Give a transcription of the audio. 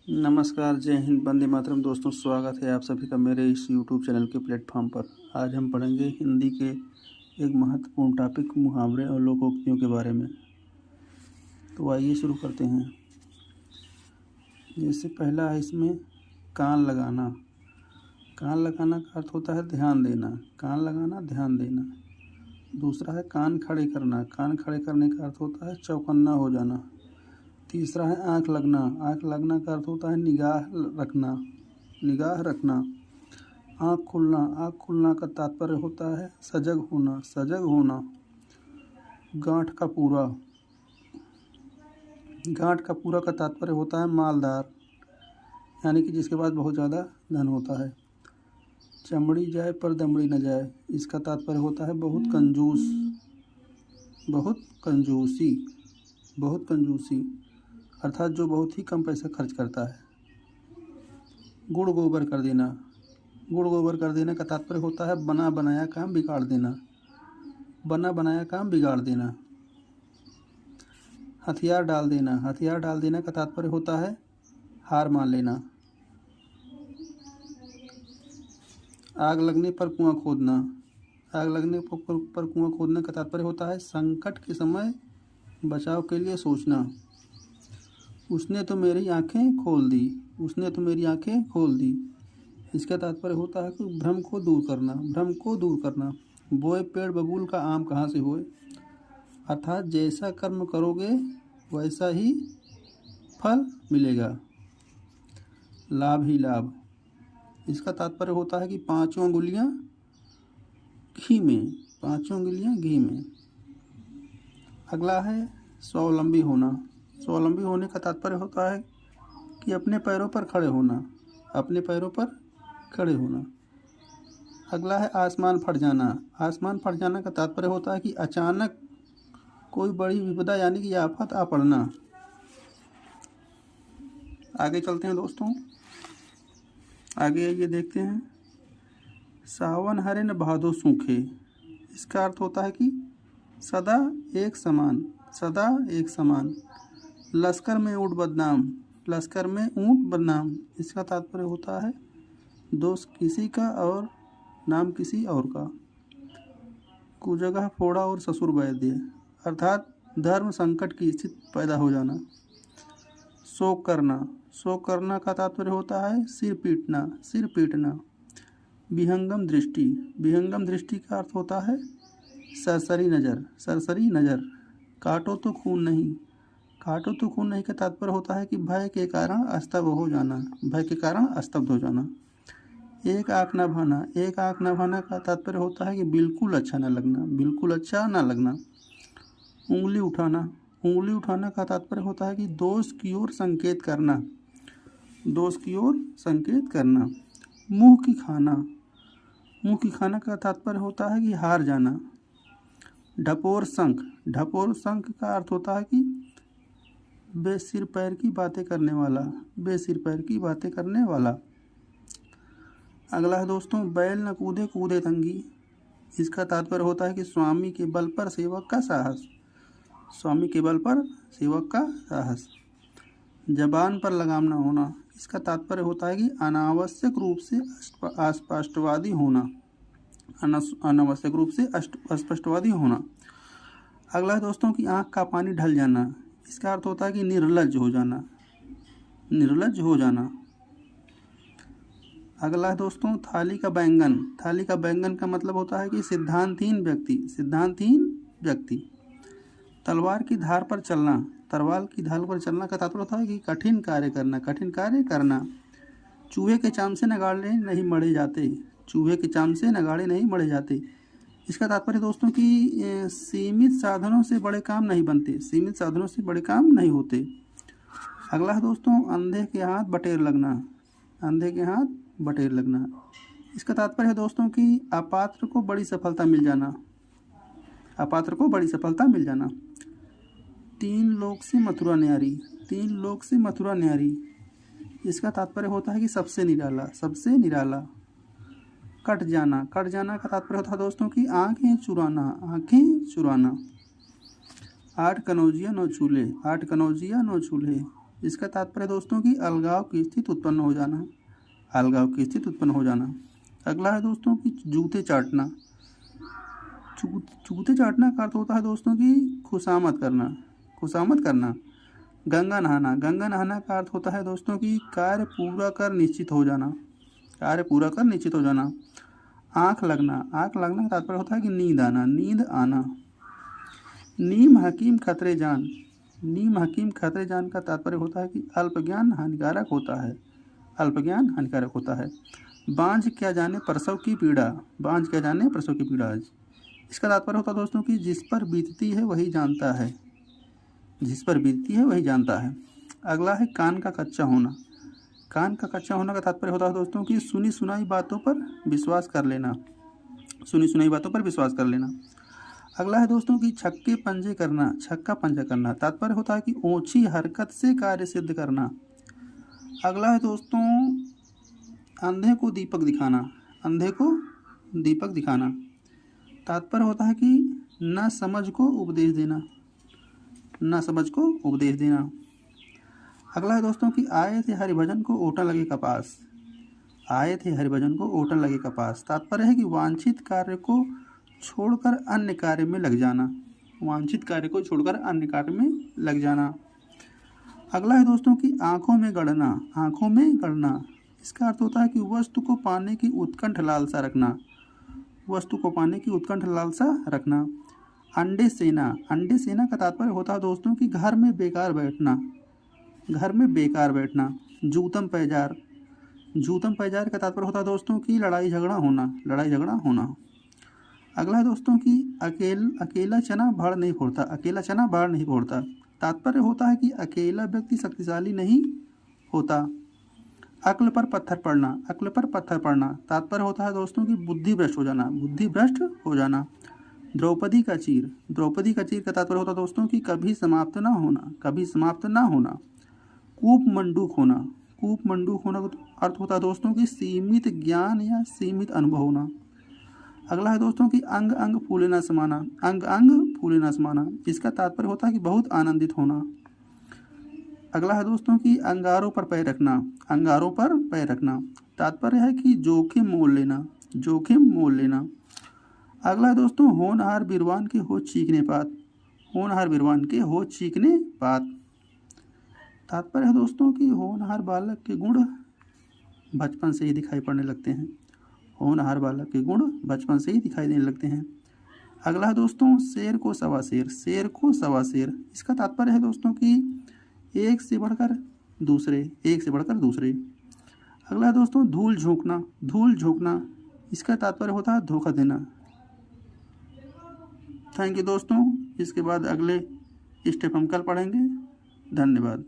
नमस्कार, जय हिंद, वंदे मातरम। दोस्तों, स्वागत है आप सभी का मेरे इस यूट्यूब चैनल के प्लेटफॉर्म पर। आज हम पढ़ेंगे हिंदी के एक महत्वपूर्ण टॉपिक मुहावरे और लोकोक्तियों के बारे में। तो आइए शुरू करते हैं। जैसे पहला है इसमें कान लगाना। कान लगाना का अर्थ होता है ध्यान देना, कान लगाना, ध्यान देना। दूसरा है कान खड़े करना। कान खड़े करने का अर्थ होता है चौकन्ना हो जाना। तीसरा है आँख लगना। आँख लगना का अर्थ होता है निगाह रखना, निगाह रखना। आँख खुलना। आँख खुलना का तात्पर्य होता है सजग होना, सजग होना। गांठ का पूरा। गांठ का पूरा का तात्पर्य होता है मालदार, यानी कि जिसके पास बहुत ज़्यादा धन होता है। चमड़ी जाए पर दमड़ी न जाए, इसका तात्पर्य होता है बहुत कंजूस, बहुत कंजूसी, बहुत कंजूसी, अर्थात जो बहुत ही कम पैसा खर्च करता है। गुड़ गोबर कर देना। गुड़ गोबर कर देने का तात्पर्य होता है बना बनाया काम बिगाड़ देना, बना बनाया काम बिगाड़ देना। हथियार डाल देना। हथियार डाल देने का तात्पर्य होता है हार मान लेना। आग लगने पर कुआं खोदना। आग लगने पर कुआं खोदने का तात्पर्य होता है संकट के समय बचाव के लिए सोचना। उसने तो मेरी आंखें खोल दी। उसने तो मेरी आंखें खोल दी, इसका तात्पर्य होता है कि भ्रम को दूर करना, भ्रम को दूर करना। बोए पेड़ बबूल का आम कहाँ से होए, अर्थात जैसा कर्म करोगे वैसा ही फल मिलेगा। लाभ ही लाभ, इसका तात्पर्य होता है कि पांचों उंगलियां घी में, पांचों उंगलियां घी में। अगला है स्वावलंबी होना। स्वावलंबी होने का तात्पर्य होता है कि अपने पैरों पर खड़े होना, अपने पैरों पर खड़े होना। अगला है आसमान फट जाना। आसमान फट जाना का तात्पर्य होता है कि अचानक कोई बड़ी विपदा यानी कि आफत आ पड़ना। आगे चलते हैं दोस्तों, आगे ये देखते हैं। सावन हरे न भादो सूखे, इसका अर्थ होता है कि सदा एक समान, सदा एक समान। लश्कर में ऊँट बदनाम। लश्कर में ऊँट बदनाम, इसका तात्पर्य होता है दोष किसी का और नाम किसी और का। कुजगह फोड़ा और ससुर वैद्य, अर्थात धर्म संकट की स्थिति पैदा हो जाना। शोक करना। शोक करना का तात्पर्य होता है सिर पीटना, सिर पीटना। विहंगम दृष्टि। विहंगम दृष्टि का अर्थ होता है सरसरी नज़र, सरसरी नज़र। काटो तो खून नहीं। काटो तो खून नहीं का तात्पर्य होता है कि भय के कारण स्तब्ध हो जाना, भय के कारण स्तब्ध हो जाना। एक आँख न भाना। एक आँख न भाना का तात्पर्य होता है कि बिल्कुल अच्छा न लगना, बिल्कुल अच्छा न लगना। उंगली उठाना। उंगली उठाना का तात्पर्य होता है कि दोष की ओर संकेत करना, दोष की ओर संकेत करना। मुंह की खाना। मुंह की खाना का तात्पर्य होता है कि हार जाना। ढपोर शंख। ढपोर शंख का अर्थ होता है कि बेसिर पैर की बातें करने वाला, बेसिर पैर की बातें करने वाला। अगला है दोस्तों बैल न कूदे कूदे तंगी, इसका तात्पर्य होता है कि स्वामी के बल पर सेवक का साहस, स्वामी के बल पर सेवक का साहस। जबान पर लगाम न होना, इसका तात्पर्य होता है कि अनावश्यक रूप से अस्पष्टवादी होना, अनावश्यक रूप से अस्पष्टवादी होना। अगला है दोस्तों कि आँख का पानी ढल जाना, इसका अर्थ होता है कि निर्लज्ज हो जाना, निर्लज्ज हो जाना। अगला है दोस्तों थाली का बैंगन। थाली का बैंगन का मतलब होता है कि सिद्धांतहीन व्यक्ति, सिद्धांतहीन व्यक्ति। तलवार की धार पर चलना। तलवार की धार पर चलना का तात्पर्य होता है कि कठिन कार्य करना, कठिन कार्य करना। चूहे के चाम से नगाड़े नहीं मढ़े जाते। चूहे के चाम से नगाड़े नहीं मढ़े जाते, इसका तात्पर्य दोस्तों कि सीमित साधनों से बड़े काम नहीं बनते, सीमित साधनों से बड़े काम नहीं होते। अगला है दोस्तों अंधे के हाथ बटेर लगना। अंधे के हाथ बटेर लगना, इसका तात्पर्य है दोस्तों कि अपात्र को बड़ी सफलता मिल जाना, अपात्र को बड़ी सफलता मिल जाना। तीन लोक से मथुरा न्यारी। तीन लोक से मथुरा न्यारी, इसका तात्पर्य होता है कि सबसे निराला, सबसे निराला। कट जाना। कट जाना का तात्पर्य होता है दोस्तों कि आंखें चुराना, आंखें चुराना। आठ कनौजिया नौ चूल्हे। आठ कनौजिया नौ चूल्हे, इसका तात्पर्य दोस्तों कि अलगाव की स्थिति उत्पन्न हो जाना, अलगाव की स्थिति उत्पन्न हो जाना। अगला है दोस्तों कि जूते चाटना। जूते चाटना का अर्थ होता है दोस्तों कि खुशामद करना, खुशामद करना। गंगा नहाना, गंगा नहाना का अर्थ होता है दोस्तों कि कार्य पूरा कर निश्चित हो जाना, कार्य पूरा कर निश्चित हो जाना। आँख लगना, आँख लगना का तात्पर्य होता है कि नींद आना, नींद आना। नीम हकीम खतरे जान, नीम हकीम खतरे जान का तात्पर्य होता है कि अल्प ज्ञान हानिकारक होता है, अल्प ज्ञान हानिकारक होता है। बांझ क्या जाने प्रसव की पीड़ा, बांझ क्या जाने प्रसव की पीड़ा। इसका तात्पर्य होता है दोस्तों कि जिस पर बीतती है वही जानता है, जिस पर बीतती है वही जानता है। अगला है कान का कच्चा होना। कान का कच्चा होना का तात्पर्य होता है दोस्तों कि सुनी सुनाई बातों पर विश्वास कर लेना, सुनी सुनाई बातों पर विश्वास कर लेना। अगला है दोस्तों कि छक्के पंजे करना, छक्का पंजा करना। तात्पर्य होता है कि ऊंची हरकत से कार्य सिद्ध करना। अगला है दोस्तों अंधे को दीपक दिखाना, अंधे को दीपक दिखाना। तात्पर्य होता है कि न समझ को उपदेश देना, न समझ को उपदेश देना। अगला है दोस्तों कि आए थे हरिभजन को ओटन लगे कपास, आए थे हरिभजन को ओटन लगे कपास। तात्पर्य है कि वांछित कार्य को छोड़कर अन्य कार्य में लग जाना, वांछित कार्य को छोड़कर अन्य कार्य में लग जाना। अगला है दोस्तों कि आंखों में गड़ना, आंखों में गड़ना। इसका अर्थ होता है कि वस्तु को पाने की उत्कंठ लालसा रखना, वस्तु को पाने की उत्कंठ लालसा रखना। अंडे सेना, अंडे सेना का तात्पर्य होता है दोस्तों कि घर में बेकार बैठना, घर में बेकार बैठना। जूतम पैजार, जूतम पैजार का तात्पर्य होता है दोस्तों कि लड़ाई झगड़ा होना, लड़ाई झगड़ा होना। अगला है दोस्तों कि अकेला चना भाड़ नहीं फोड़ता, अकेला चना भाड़ नहीं फोड़ता। तात्पर्य होता है कि अकेला व्यक्ति शक्तिशाली नहीं होता। अक्ल पर पत्थर पड़ना, अक्ल पर पत्थर पड़ना। तात्पर्य होता है दोस्तों कि बुद्धि भ्रष्ट हो जाना, बुद्धि भ्रष्ट हो जाना। द्रौपदी का चीर, द्रौपदी का चीर का तात्पर्य होता है दोस्तों कि कभी समाप्त ना होना, कभी समाप्त ना होना। कूप मंडूक होना, कूप मंडूक होना का अर्थ होता है दोस्तों कि सीमित ज्ञान या सीमित अनुभव होना। अगला है दोस्तों कि अंग अंग फूले ना समाना, अंग अंग फूले ना समाना। इसका तात्पर्य होता है कि बहुत आनंदित होना। अगला है दोस्तों कि अंगारों पर पैर रखना, अंगारों पर पैर रखना। तात्पर्य है कि जोखिम मोल लेना, जोखिम मोल लेना। अगला है दोस्तों होनहार बिरवान के हो चीखने पात, होनहार बिरवान के हो चीखने पात। तात्पर्य है दोस्तों कि होनहार बालक के गुण बचपन से ही दिखाई पड़ने लगते हैं, होनहार बालक के गुण बचपन से ही दिखाई देने लगते हैं। अगला है दोस्तों शेर को सवा शेर, शेर को सवा शेर। इसका तात्पर्य है दोस्तों कि एक से बढ़कर दूसरे, एक से बढ़कर दूसरे। अगला है दोस्तों धूल झोंकना, धूल झोंकना। इसका तात्पर्य होता है धोखा देना। थैंक यू दोस्तों। इसके बाद अगले स्टेप हम कल पढ़ेंगे। धन्यवाद।